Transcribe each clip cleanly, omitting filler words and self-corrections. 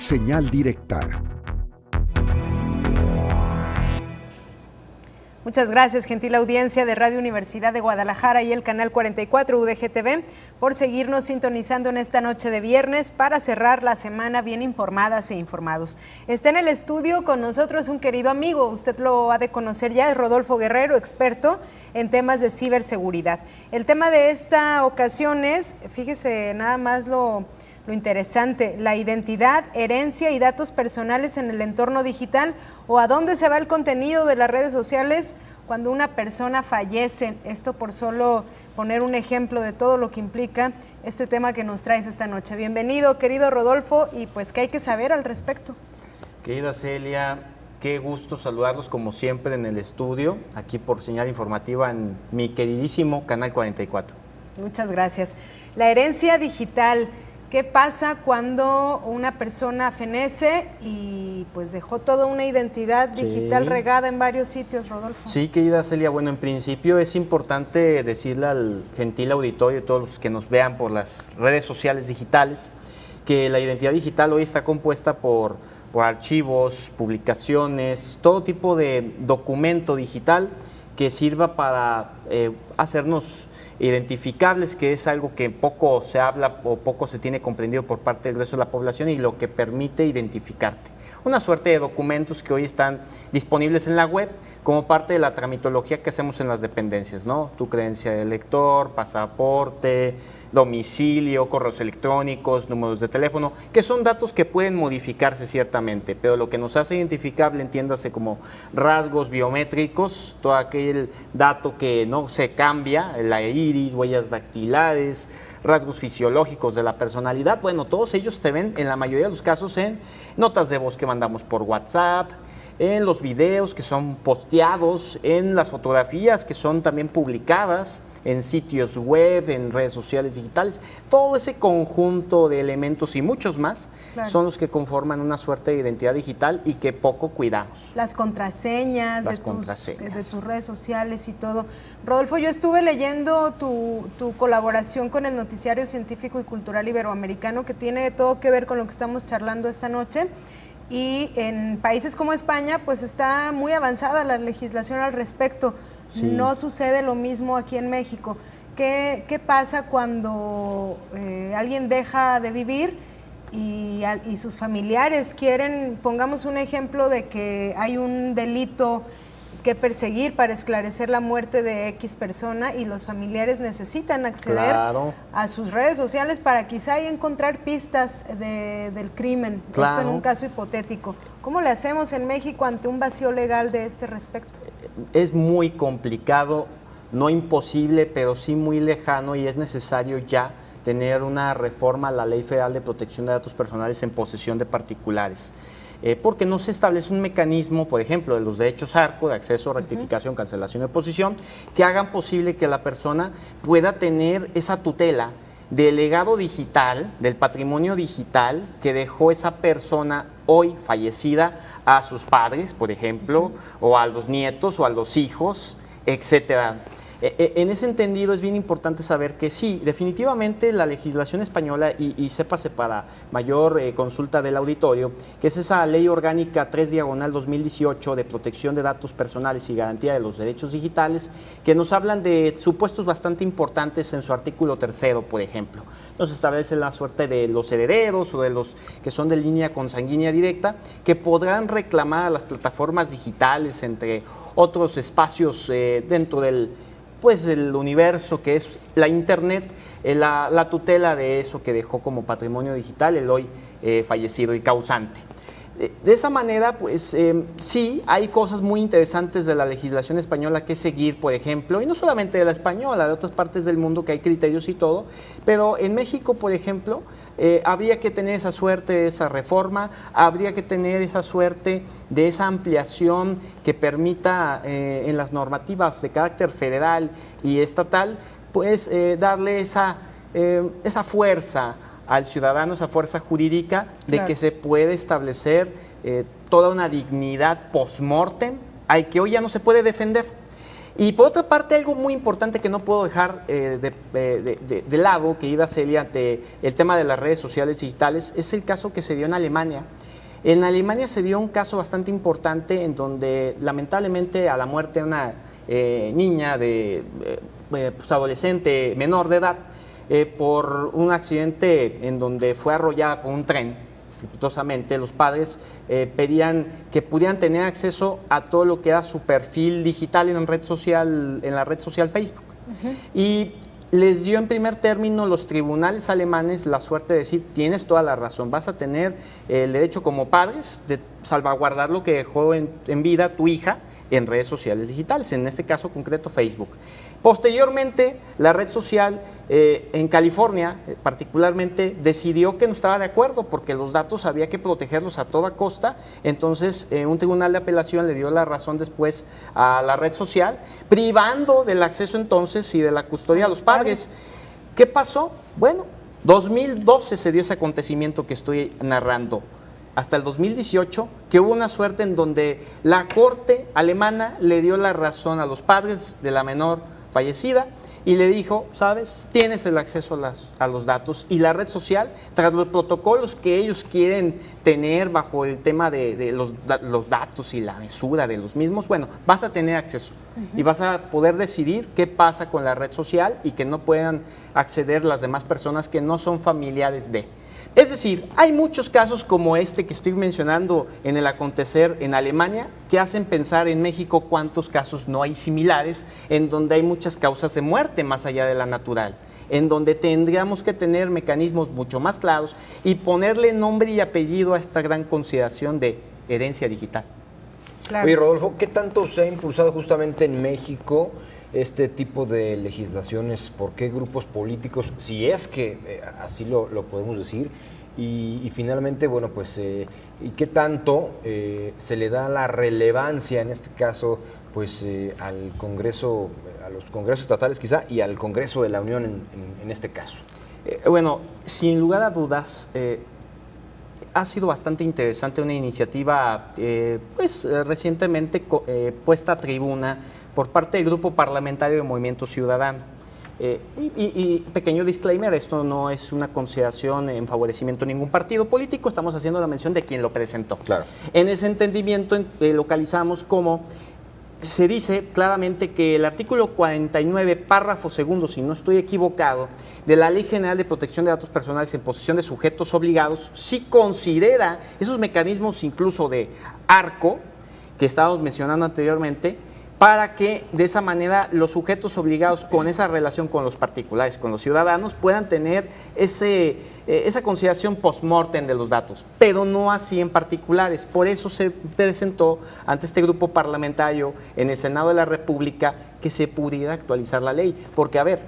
Señal directa. Muchas gracias, gentil audiencia de Radio Universidad de Guadalajara y el canal 44 UDG-TV por seguirnos sintonizando en esta noche de viernes para cerrar la semana bien informadas e informados. Está en el estudio con nosotros un querido amigo, usted lo ha de conocer ya, es Rodolfo Guerrero, experto en temas de ciberseguridad. El tema de esta ocasión es, fíjese nada más lo interesante, la identidad, herencia y datos personales en el entorno digital, o a dónde se va el contenido de las redes sociales cuando una persona fallece. Esto por solo poner un ejemplo de todo lo que implica este tema que nos traes esta noche. Bienvenido, querido Rodolfo, y pues, ¿qué hay que saber al respecto? Querida Celia, qué gusto saludarlos como siempre en el estudio, aquí por señal informativa en mi queridísimo Canal 44. Muchas gracias. La herencia digital. ¿Qué pasa cuando una persona fenece y pues dejó toda una identidad digital regada en varios sitios, Rodolfo? Sí, querida Celia, bueno, en principio es importante decirle al gentil auditorio y todos los que nos vean por las redes sociales digitales que la identidad digital hoy está compuesta por archivos, publicaciones, todo tipo de documento digital que sirva para hacernos identificables, que es algo que poco se habla o poco se tiene comprendido por parte del resto de la población y lo que permite identificarte. Una suerte de documentos que hoy están disponibles en la web como parte de la tramitología que hacemos en las dependencias, ¿no? Tu credencia de lector, pasaporte, domicilio, correos electrónicos, números de teléfono, que son datos que pueden modificarse ciertamente, pero lo que nos hace identificable, entiéndase como rasgos biométricos, todo aquel dato que no se cambia, la iris, huellas dactilares, rasgos fisiológicos de la personalidad, bueno, todos ellos se ven en la mayoría de los casos en notas de voz que mandamos por WhatsApp, en los videos que son posteados, en las fotografías que son también publicadas en sitios web, en redes sociales digitales. Todo ese conjunto de elementos y muchos más son los que conforman una suerte de identidad digital y que poco cuidamos. Las contraseñas, de tus redes sociales y todo. Rodolfo, yo estuve leyendo tu colaboración con el Noticiario Científico y Cultural Iberoamericano, que tiene todo que ver con lo que estamos charlando esta noche. Y en países como España, pues está muy avanzada la legislación al respecto. Sí. No sucede lo mismo aquí en México. ¿Qué pasa cuando alguien deja de vivir y sus familiares quieren, pongamos un ejemplo de que hay un delito que perseguir para esclarecer la muerte de X persona y los familiares necesitan acceder a sus redes sociales para quizá encontrar pistas del crimen? Esto en un caso hipotético. ¿Cómo le hacemos en México ante un vacío legal de este respecto? Es muy complicado, no imposible, pero sí muy lejano, y es necesario ya tener una reforma a la Ley Federal de Protección de Datos Personales en posesión de particulares. Porque no se establece un mecanismo, por ejemplo, de los derechos ARCO, de acceso, rectificación, cancelación de posesión, que hagan posible que la persona pueda tener esa tutela del legado digital, del patrimonio digital que dejó esa persona hoy fallecida a sus padres, por ejemplo, o a los nietos o a los hijos, etcétera. En ese entendido es bien importante saber que sí, definitivamente la legislación española, y sépase para mayor consulta del auditorio, que es esa Ley Orgánica 3/2018 de protección de datos personales y garantía de los derechos digitales, que nos hablan de supuestos bastante importantes en su artículo 3º, por ejemplo. Nos establece la suerte de los herederos o de los que son de línea consanguínea directa, que podrán reclamar a las plataformas digitales, entre otros espacios dentro del universo que es la Internet, la tutela de eso que dejó como patrimonio digital el hoy fallecido y causante. De esa manera, pues sí, hay cosas muy interesantes de la legislación española que seguir, por ejemplo, y no solamente de la española, de otras partes del mundo que hay criterios y todo, pero en México, por ejemplo, habría que tener esa suerte de esa reforma, habría que tener esa suerte de esa ampliación que permita en las normativas de carácter federal y estatal, pues darle esa fuerza al ciudadano, esa fuerza jurídica de que se puede establecer toda una dignidad post-mortem al que hoy ya no se puede defender. Y por otra parte, algo muy importante que no puedo dejar de lado, querida Celia, ante el tema de las redes sociales digitales, es el caso que se dio en Alemania. En Alemania se dio un caso bastante importante en donde lamentablemente a la muerte de una niña pues adolescente menor de edad por un accidente en donde fue arrollada por un tren. Estrepitosamente, los padres pedían que pudieran tener acceso a todo lo que era su perfil digital en la red social Facebook. Y les dio en primer término los tribunales alemanes la suerte de decir: tienes toda la razón, vas a tener el derecho como padres de salvaguardar lo que dejó en vida tu hija en redes sociales digitales, en este caso concreto Facebook. Posteriormente, la red social en California particularmente decidió que no estaba de acuerdo porque los datos había que protegerlos a toda costa. Entonces un tribunal de apelación le dio la razón después a la red social, privando del acceso entonces y de la custodia a los padres. ¿Qué pasó? Bueno, 2012 se dio ese acontecimiento que estoy narrando. Hasta el 2018, que hubo una suerte en donde la corte alemana le dio la razón a los padres de la menor fallecida y le dijo: sabes, tienes el acceso a los datos, y la red social, tras los protocolos que ellos quieren tener bajo el tema de los datos y la mesura de los mismos, bueno, vas a tener acceso y vas a poder decidir qué pasa con la red social y que no puedan acceder las demás personas que no son familiares de. Es decir, hay muchos casos como este que estoy mencionando en el acontecer en Alemania que hacen pensar en México cuántos casos no hay similares, en donde hay muchas causas de muerte más allá de la natural, en donde tendríamos que tener mecanismos mucho más claros y ponerle nombre y apellido a esta gran consideración de herencia digital. Claro. Oye, Rodolfo, ¿qué tanto se ha impulsado justamente en México este tipo de legislaciones? ¿Por qué grupos políticos, si es que así lo podemos decir? Y finalmente, bueno, pues, ¿y qué tanto se le da la relevancia, en este caso, pues, al Congreso, a los congresos estatales quizá, y al Congreso de la Unión en este caso? Bueno, sin lugar a dudas, ha sido bastante interesante una iniciativa pues recientemente puesta a tribuna por parte del Grupo Parlamentario de Movimiento Ciudadano. Y pequeño disclaimer, esto no es una consideración en favorecimiento de ningún partido político, estamos haciendo la mención de quien lo presentó. Claro. En ese entendimiento localizamos como se dice claramente que el artículo 49, párrafo segundo, si no estoy equivocado, de la Ley General de Protección de Datos Personales en posesión de sujetos obligados, sí considera esos mecanismos incluso de arco que estábamos mencionando anteriormente, para que de esa manera los sujetos obligados con esa relación con los particulares, con los ciudadanos, puedan tener esa consideración post-mortem de los datos, pero no así en particulares. Por eso se presentó ante este grupo parlamentario en el Senado de la República que se pudiera actualizar la ley, porque a ver,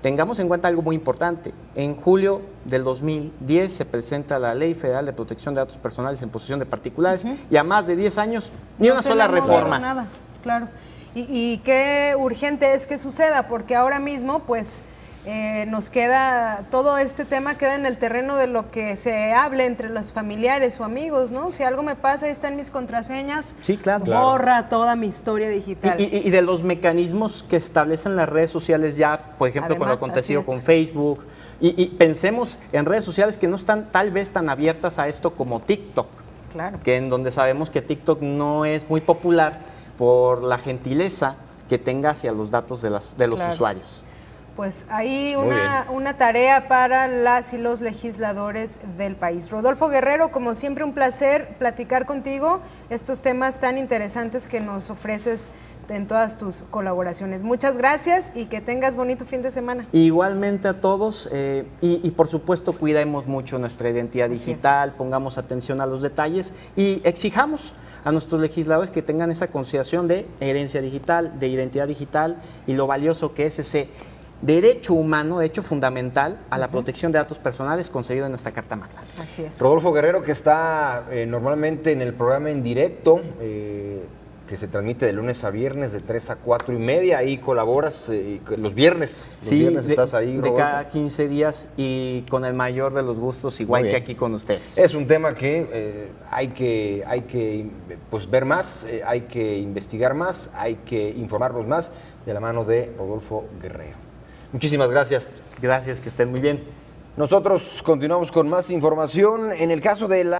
tengamos en cuenta algo muy importante. En julio del 2010 se presenta la Ley Federal de Protección de Datos Personales en posesión de particulares y a más de 10 años ni una sola reforma. Nada, claro. Y qué urgente es que suceda, porque ahora mismo pues nos queda, todo este tema queda en el terreno de lo que se hable entre los familiares o amigos, ¿no? Si algo me pasa, ahí están mis contraseñas, sí, claro, borra toda mi historia digital. Y de los mecanismos que establecen las redes sociales ya, por ejemplo, además, con lo acontecido con Facebook, y pensemos en redes sociales que no están tal vez tan abiertas a esto como TikTok, claro, que en donde sabemos que TikTok no es muy popular por la gentileza que tenga hacia los datos de los claro, usuarios. Pues ahí una tarea para las y los legisladores del país. Rodolfo Guerrero, como siempre un placer platicar contigo estos temas tan interesantes que nos ofreces en todas tus colaboraciones. Muchas gracias y que tengas bonito fin de semana. Igualmente a todos y por supuesto cuidemos mucho nuestra identidad digital, pongamos atención a los detalles y exijamos a nuestros legisladores que tengan esa consideración de herencia digital, de identidad digital y lo valioso que es ese derecho humano, de hecho fundamental, a la protección de datos personales concedido en nuestra Carta Magna. Así es. Rodolfo Guerrero, que está normalmente en el programa en directo, que que se transmite de lunes a viernes de 3 a 4 y media. Ahí colaboras los viernes. Los viernes estás ahí, de cada 15 días y con el mayor de los gustos, igual que aquí con ustedes. Es un tema que hay que pues, ver más, hay que investigar más, hay que informarnos más de la mano de Rodolfo Guerrero. Muchísimas gracias. Gracias, que estén muy bien. Nosotros continuamos con más información. En el caso de la